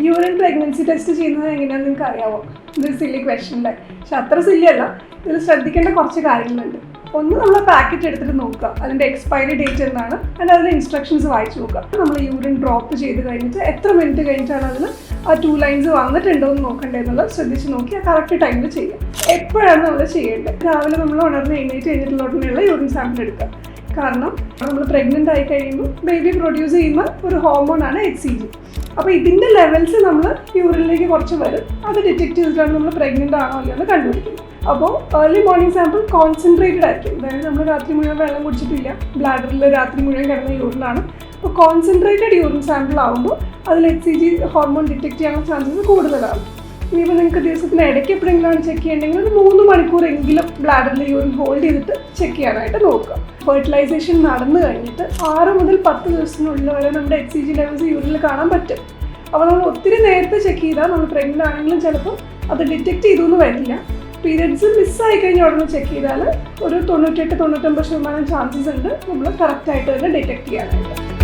Urine pregnancy test ചെയ്യുന്നത് എങ്ങനെയാണെന്ന് നിങ്ങൾക്ക് അറിയാമോ? ഇതൊരു സില്ലി ക്വസ്റ്റ്യൻ അല്ലേ? പക്ഷെ അത്ര സില്ലി അല്ല. ഇതിൽ ശ്രദ്ധിക്കേണ്ട കുറച്ച് കാര്യങ്ങളുണ്ട്. ഒന്ന്, നമ്മൾ പാക്കറ്റ് എടുത്തിട്ട് നോക്കുക, അതിൻ്റെ എക്സ്പയറി ഡേറ്റ് എന്താണ്, അതിൻ്റെ അതിൻ്റെ ഇൻസ്ട്രക്ഷൻസ് വായിച്ച് നോക്കുക. നമ്മൾ യൂറിൻ ഡ്രോപ്പ് ചെയ്ത് കഴിഞ്ഞിട്ട് എത്ര മിനിറ്റ് കഴിഞ്ഞിട്ടാണ് അതിന് ആ 2 ലൈൻസ് വന്നിട്ടുണ്ടോ എന്ന് നോക്കേണ്ടതെന്നുള്ളത് ശ്രദ്ധിച്ച് നോക്കി ആ കറക്റ്റ് ടൈമിൽ ചെയ്യുക. എപ്പോഴാണ് നമ്മൾ ചെയ്യേണ്ടത്? രാവിലെ നമ്മൾ ഉണർന്ന് എഴുന്നേറ്റ് കഴിഞ്ഞിട്ടുള്ള ഉടനെയുള്ള യൂറിൻ സാമ്പിൾ എടുക്കുക. കാരണം നമ്മൾ പ്രഗ്നൻ്റ് ആയി കഴിയുമ്പോൾ ബേബി പ്രൊഡ്യൂസ് ചെയ്യുന്ന ഒരു ഹോർമോണാണ് HCG. അപ്പോൾ ഇതിൻ്റെ ലെവൽസ് നമ്മൾ യൂറിനിലേക്ക് കുറച്ച് വരും. അത് ഡിറ്റക്ട് ചെയ്തിട്ടാണ് നമ്മൾ പ്രഗ്നൻ്റ് ആണോ അല്ലയോ എന്ന് കണ്ടുപിടിക്കുന്നത്. അപ്പോൾ ഏർലി മോർണിംഗ് സാമ്പിൾ കോൺസെൻട്രേറ്റഡ് ആയിരിക്കും. അതായത് നമ്മൾ രാത്രി മുഴുവൻ വെള്ളം കുടിച്ചിട്ടില്ല, ബ്ലാഡറിൽ രാത്രി മുഴുവൻ കിടന്ന യൂറിനാണ്. അപ്പോൾ കോൺസെൻട്രേറ്റഡ് യൂറിൻ സാമ്പിൾ ആകുമ്പോൾ അതിൽ HCG ഹോർമോൺ ഡിറ്റക്ട് ചെയ്യാനുള്ള ചാൻസസ് കൂടുതലാണ്. ഇനിയിപ്പോൾ നിങ്ങൾക്ക് ദിവസത്തിന് ഇടയ്ക്ക് എപ്പോഴെങ്കിലും ചെക്ക് ചെയ്യണമെങ്കിൽ ഒരു 3 മണിക്കൂറെങ്കിലും ബ്ലാഡറിൽ യൂറിൻ ഹോൾഡ് ചെയ്തിട്ട് ചെക്ക് ചെയ്യാനായിട്ട് നോക്കുക. ഫെർട്ടിലൈസേഷൻ നടന്നു കഴിഞ്ഞിട്ട് 6 മുതൽ 10 ദിവസത്തിനുള്ളിൽ വരെ നമ്മുടെ HCG ലെവൽസ് യൂറിനിൽ കാണാൻ പറ്റും. അപ്പോൾ നമ്മൾ ഒത്തിരി നേരത്തെ ചെക്ക് ചെയ്താൽ നമ്മൾ പ്രഗ്നൻ്റ് ആണെങ്കിലും ചിലപ്പോൾ അത് ഡിറ്റക്ട് ചെയ്തു എന്ന് വരില്ല. പീരിയഡ്സ് മിസ്സായി കഴിഞ്ഞാൽ ഉടനെ ചെക്ക് ചെയ്താൽ ഒരു 98-99% ചാൻസസ് ഉണ്ട് നമ്മൾ കറക്റ്റായിട്ട് തന്നെ ഡിറ്റക്ട് ചെയ്യാനായിട്ട്.